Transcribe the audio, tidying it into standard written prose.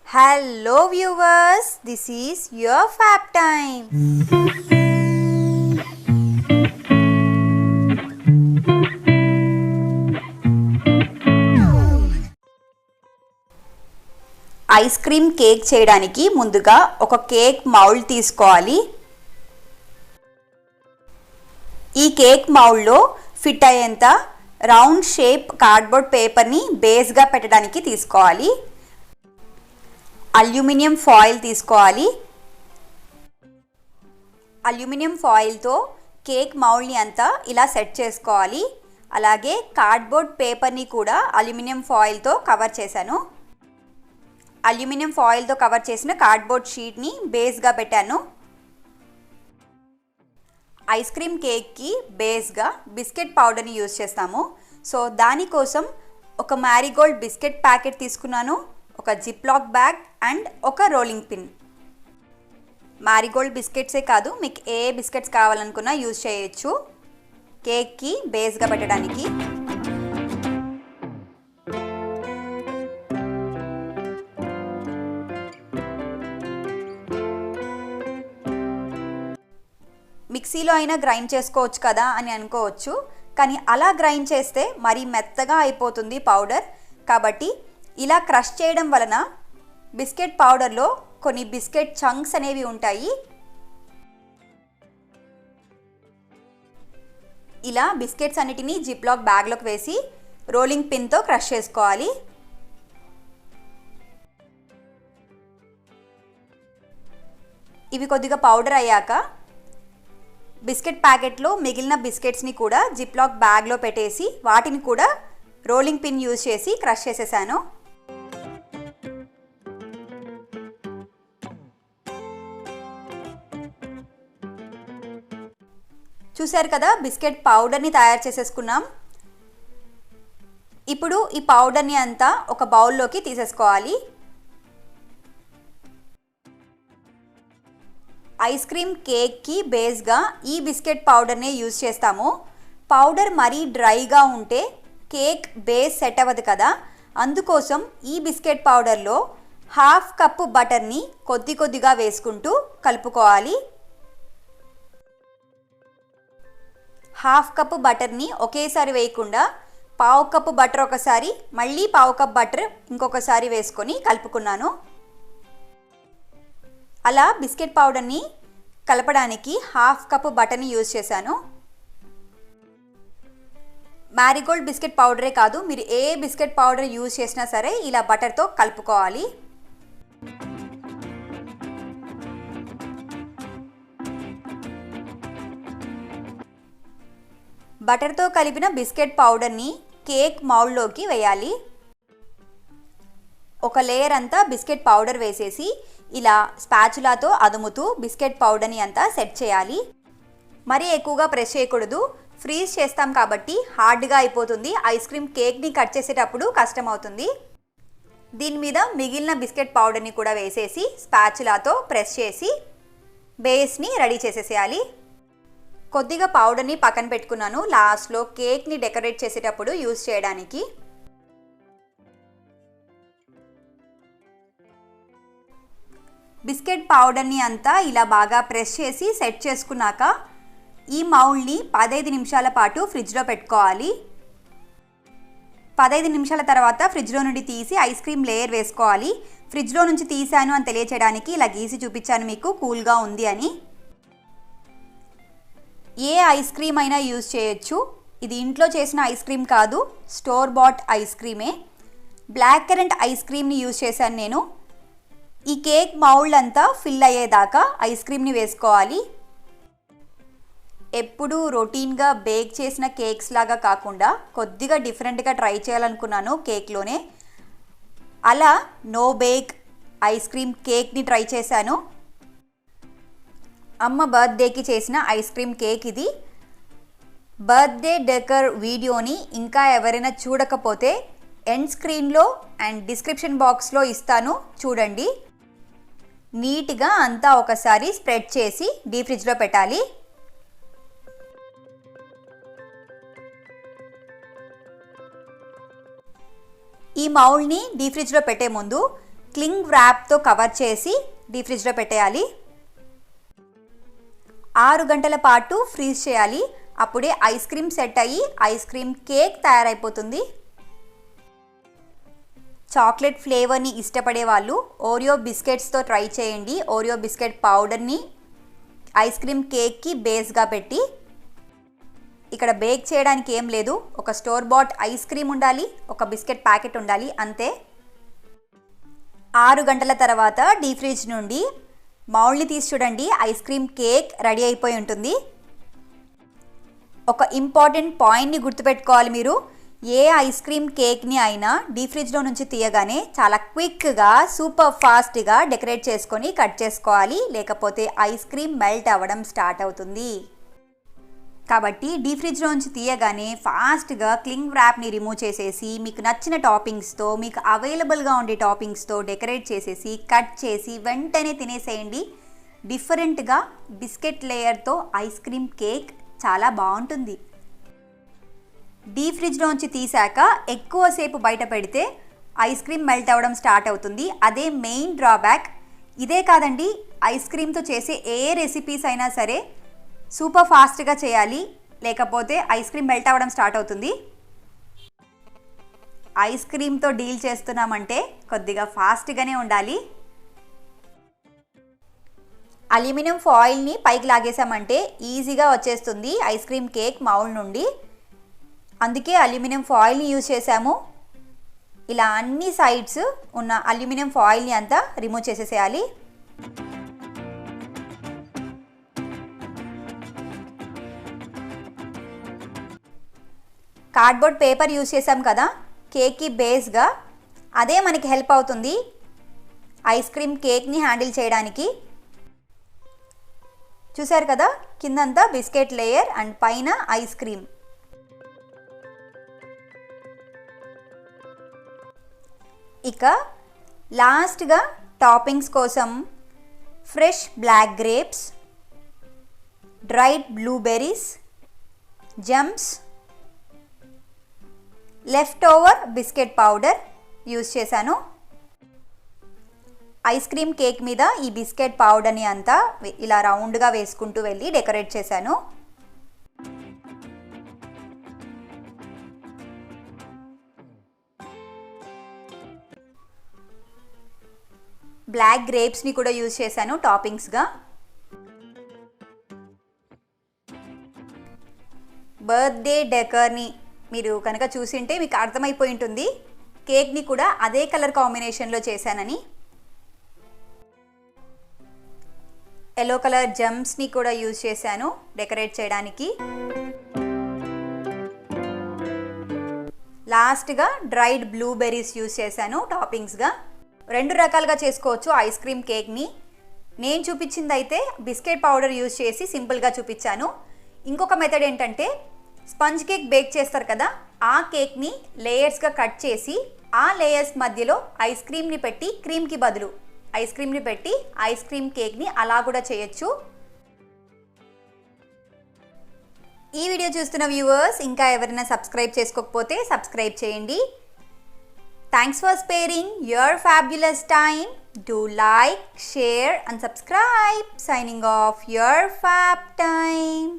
Hello viewers, this is your Fab Time. Ice cream cake చేయడానికి ముందుగా ఒక cake mould తీసుకోవాలి. ఈ కేక్ మౌల్డ్లో ఫిట్ అయ్యేంత రౌండ్ షేప్ కార్డ్బోర్డ్ పేపర్ని బేస్గా పెట్టడానికి తీసుకోవాలి. అల్యూమినియం ఫాయిల్ తీసుకోవాలి. అల్యూమినియం ఫాయిల్తో కేక్ మౌల్డ్ని అంతా ఇలా సెట్ చేసుకోవాలి. అలాగే కార్డ్బోర్డ్ పేపర్ని కూడా అల్యూమినియం ఫాయిల్తో కవర్ చేశాను. అల్యూమినియం ఫాయిల్తో కవర్ చేసిన కార్డ్బోర్డ్ షీట్ని బేస్గా పెట్టాను. ఐస్ క్రీమ్ కేక్కి బేస్గా బిస్కెట్ పౌడర్ని యూజ్ చేస్తాము. సో దానికోసం ఒక మ్యారీగోల్డ్ బిస్కెట్ ప్యాకెట్ తీసుకున్నాను, ఒక జిప్లాక్ బ్యాగ్ అండ్ ఒక రోలింగ్ పిన్. మ్యారీగోల్డ్ బిస్కెట్సే కాదు, మీకు ఏ బిస్కెట్స్ కావాలనుకున్నా యూజ్ చేయొచ్చు కేక్కి బేస్గా పెట్టడానికి. మిక్సీలో అయినా గ్రైండ్ చేసుకోవచ్చు కదా అని అనుకోవచ్చు, కానీ అలా గ్రైండ్ చేస్తే మరీ మెత్తగా అయిపోతుంది పౌడర్. కాబట్టి ఇలా క్రష్ చేయడం వలన బిస్కెట్ పౌడర్లో కొన్ని బిస్కెట్ చంక్స్ అనేవి ఉంటాయి. ఇలా బిస్కెట్స్ అన్నిటినీ జిప్లాక్ బ్యాగ్లోకి వేసి రోలింగ్ పిన్తో క్రష్ చేసుకోవాలి. ఇవి కొద్దిగా పౌడర్ అయ్యాక బిస్కెట్ ప్యాకెట్లో మిగిలిన బిస్కెట్స్ని కూడా జిప్లాక్ బ్యాగ్లో పెట్టేసి వాటిని కూడా రోలింగ్ పిన్ యూజ్ చేసి క్రష్ చేసేసాను. చూశారు కదా, బిస్కెట్ పౌడర్ని తయారు చేసేసుకున్నాం. ఇప్పుడు ఈ పౌడర్ని అంతా ఒక బౌల్లోకి తీసేసుకోవాలి. ఐస్ క్రీమ్ కేక్కి బేస్గా ఈ బిస్కెట్ పౌడర్నే యూజ్ చేస్తాము. పౌడర్ మరీ డ్రైగా ఉంటే కేక్ బేస్ సెట్ అవ్వదు కదా, అందుకోసం ఈ బిస్కెట్ పౌడర్లో హాఫ్ కప్పు బటర్ని కొద్ది కొద్దిగా వేసుకుంటూ కలుపుకోవాలి. హాఫ్ కప్పు బటర్ని ఒకేసారి వేయకుండా పావు కప్పు బటర్ ఒకసారి, మళ్ళీ పావు కప్ బటర్ ఇంకొకసారి వేసుకొని కలుపుకున్నాను. అలా బిస్కెట్ పౌడర్ని కలపడానికి హాఫ్ కప్పు బటర్ని యూజ్ చేశాను. మ్యారీగోల్డ్ బిస్కెట్ పౌడరే కాదు, మీరు ఏ బిస్కెట్ పౌడర్ యూజ్ చేసినా సరే ఇలా బటర్తో కలుపుకోవాలి. బటర్తో కలిపిన బిస్కెట్ పౌడర్ని కేక్ మౌల్డ్లోకి వేయాలి. ఒక లేయర్ అంతా బిస్కెట్ పౌడర్ వేసేసి ఇలా స్పాచులాతో అదుముతూ బిస్కెట్ పౌడర్ని అంతా సెట్ చేయాలి. మరీ ఎక్కువగా ప్రెస్ చేయకూడదు, ఫ్రీజ్ చేస్తాం కాబట్టి హార్డ్గా అయిపోతుంది. ఐస్ క్రీమ్ కేక్ని కట్ చేసేటప్పుడు కష్టం అవుతుంది. దీని మీద మిగిలిన బిస్కెట్ పౌడర్ని కూడా వేసేసి స్పాచులాతో ప్రెస్ చేసి బేస్ని రెడీ చేసేసేయాలి. కొద్దిగా పౌడర్ని పక్కన పెట్టుకున్నాను, లాస్ట్లో కేక్ని డెకరేట్ చేసేటప్పుడు యూజ్ చేయడానికి. బిస్కెట్ పౌడర్ని అంతా ఇలా బాగా ప్రెస్ చేసి సెట్ చేసుకున్నాక ఈ మౌల్డ్ని 15 నిమిషాల పాటు ఫ్రిడ్జ్లో పెట్టుకోవాలి. 15 నిమిషాల తర్వాత ఫ్రిడ్జ్లో నుండి తీసి ఐస్ క్రీమ్ లేయర్ వేసుకోవాలి. ఫ్రిడ్జ్లో నుంచి తీసాను అని తెలియచేయడానికి ఇలా గీసి చూపించాను మీకు, కూల్గా ఉంది అని. ఏ ఐస్ క్రీమ్ అయినా యూజ్ చేయొచ్చు. ఇది ఇంట్లో చేసిన ఐస్ క్రీమ్ కాదు, స్టోర్ బాట్ ఐస్ క్రీమే. బ్లాక్ కరెంట్ ఐస్ క్రీమ్ని యూజ్ చేశాను నేను. ఈ కేక్ మౌల్డ్ అంతా ఫిల్ అయ్యేదాకా ఐస్ క్రీమ్ని వేసుకోవాలి. ఎప్పుడు రొటీన్గా బేక్ చేసిన కేక్స్ లాగా కాకుండా కొద్దిగా డిఫరెంట్గా ట్రై చేయాలనుకున్నాను కేక్లోనే. అలా నో బేక్ ఐస్ క్రీమ్ కేక్ని ట్రై చేశాను. అమ్మ బర్త్డేకి చేసిన ఐస్ క్రీమ్ కేక్ ఇది. బర్త్డే డెకర్ వీడియోని ఇంకా ఎవరైనా చూడకపోతే ఎండ్ స్క్రీన్లో అండ్ డిస్క్రిప్షన్ బాక్స్లో ఇస్తాను, చూడండి. నీట్గా అంతా ఒకసారి స్ప్రెడ్ చేసి డీప్ ఫ్రిడ్జ్లో పెట్టాలి. ఈ మౌల్డ్ని డీప్ ఫ్రిడ్జ్లో పెట్టే ముందు క్లింగ్ ర్యాప్తో కవర్ చేసి డీప్ ఫ్రిడ్జ్లో పెట్టేయాలి. 6 గంటల పాటు ఫ్రీజ్ చేయాలి. అప్పుడే ఐస్ క్రీమ్ సెట్ అయ్యి ఐస్ క్రీమ్ కేక్ తయారైపోతుంది. చాక్లెట్ ఫ్లేవర్ని ఇష్టపడే వాళ్ళు ఓరియో బిస్కెట్స్తో ట్రై చేయండి. ఓరియో బిస్కెట్ పౌడర్ని ఐస్ క్రీమ్ కేక్కి బేస్గా పెట్టి, ఇక్కడ బేక్ చేయడానికి ఏం లేదు, ఒక స్టోర్ బాట్ ఐస్ క్రీమ్ ఉండాలి, ఒక బిస్కెట్ ప్యాకెట్ ఉండాలి, అంతే. 6 గంటల తర్వాత డీప్ ఫ్రిడ్జ్ నుండి మౌల్డ్ని తీసి చూడండి, ఐస్ క్రీమ్ కేక్ రెడీ అయిపోయి ఉంటుంది. ఒక ఇంపార్టెంట్ పాయింట్ని గుర్తుపెట్టుకోవాలి మీరు. ఏ ఐస్ క్రీమ్ కేక్ని అయినా డీప్ ఫ్రిడ్జ్లో నుంచి తీయగానే చాలా క్విక్గా సూపర్ ఫాస్ట్గా డెకరేట్ చేసుకొని కట్ చేసుకోవాలి, లేకపోతే ఐస్ క్రీమ్ మెల్ట్ అవ్వడం స్టార్ట్ అవుతుంది. కాబట్టి డీప్ ఫ్రిడ్జ్లో నుంచి తీయగానే ఫాస్ట్గా క్లింగ్ ర్యాప్ని రిమూవ్ చేసేసి మీకు నచ్చిన టాపింగ్స్తో, మీకు అవైలబుల్గా ఉండే టాపింగ్స్తో డెకరేట్ చేసేసి కట్ చేసి వెంటనే తినేసేయండి. డిఫరెంట్గా బిస్కెట్ లేయర్తో ఐస్ క్రీమ్ కేక్ చాలా బాగుంటుంది. డీప్ ఫ్రిడ్జ్లోంచి తీసాక ఎక్కువసేపు బయట పెడితే ఐస్ క్రీమ్ మెల్ట్ అవ్వడం స్టార్ట్ అవుతుంది. అదే మెయిన్ డ్రాబ్యాక్. ఇదే కాదండి, ఐస్ క్రీమ్తో చేసే ఏ రెసిపీస్ అయినా సరే సూపర్ ఫాస్ట్గా చేయాలి, లేకపోతే ఐస్ క్రీమ్ మెల్ట్ అవ్వడం స్టార్ట్ అవుతుంది. ఐస్ క్రీమ్తో డీల్ చేస్తున్నామంటే కొద్దిగా ఫాస్ట్గానే ఉండాలి. అల్యూమినియం ఫాయిల్ని పైకి లాగేసామంటే ఈజీగా వచ్చేస్తుంది ఐస్ క్రీమ్ కేక్ మౌల్డ్ నుండి. అందుకే అల్యూమినియం ఫాయిల్ని యూజ్ చేసాము. ఇలా అన్ని సైడ్స్ ఉన్న అల్యూమినియం ఫాయిల్ని అంతా రిమూవ్ చేసేసేయాలి. కార్డ్బోర్డ్ పేపర్ యూజ్ చేసాం కదా కేక్కి బేస్గా, అదే మనకి హెల్ప్ అవుతుంది ఐస్ క్రీమ్ కేక్ని హ్యాండిల్ చేయడానికి. చూసారు కదా, కిందంతా బిస్కెట్ లేయర్ అండ్ పైన ఐస్ క్రీమ్. ఇక లాస్ట్గా టాపింగ్స్ కోసం fresh black grapes, dried blueberries, jams, left over biscuit powder use చేశాను. ఐస్ క్రీమ్ కేక్ మీద ఈ బిస్కెట్ పౌడర్ని అంతా ఇలా రౌండ్గా వేసుకుంటూ వెళ్ళి డెకరేట్ చేశాను. బ్లాక్ గ్రేప్స్ని కూడా యూజ్ చేశాను టాపింగ్స్గా. బర్త్డే డెకర్ని మీరు కనుక చూసింటే మీకు అర్థమైపోయి ఉంటుంది కేక్ని కూడా అదే కలర్ కాంబినేషన్లో చేశానని. ఎల్లో కలర్ జమ్స్ని కూడా యూజ్ చేశాను డెకరేట్ చేయడానికి. లాస్ట్గా డ్రైడ్ బ్లూబెర్రీస్ యూజ్ చేశాను టాపింగ్స్గా. 2 రకాలుగా చేసుకోవచ్చు ఐస్ క్రీమ్ కేక్ని. నేను చూపించింది అయితే బిస్కెట్ పౌడర్ యూజ్ చేసి సింపుల్గా చూపించాను. ఇంకొక మెథడ్ ఏంటంటే స్పంజ్ కేక్ బేక్ చేస్తారు కదా, ఆ కేక్ని లేయర్స్గా కట్ చేసి ఆ లేయర్స్ మధ్యలో ఐస్ క్రీమ్ని పెట్టి, క్రీమ్కి బదులు ఐస్ క్రీమ్ని పెట్టి ఐస్ క్రీమ్ కేక్ని అలా కూడా చేయొచ్చు. ఈ వీడియో చూస్తున్న వ్యూవర్స్ ఇంకా ఎవరైనా సబ్స్క్రైబ్ చేసుకోకపోతే సబ్స్క్రైబ్ చేయండి. Thanks for sparing your fabulous time. Do like, share and subscribe. Signing off, your Fab Time.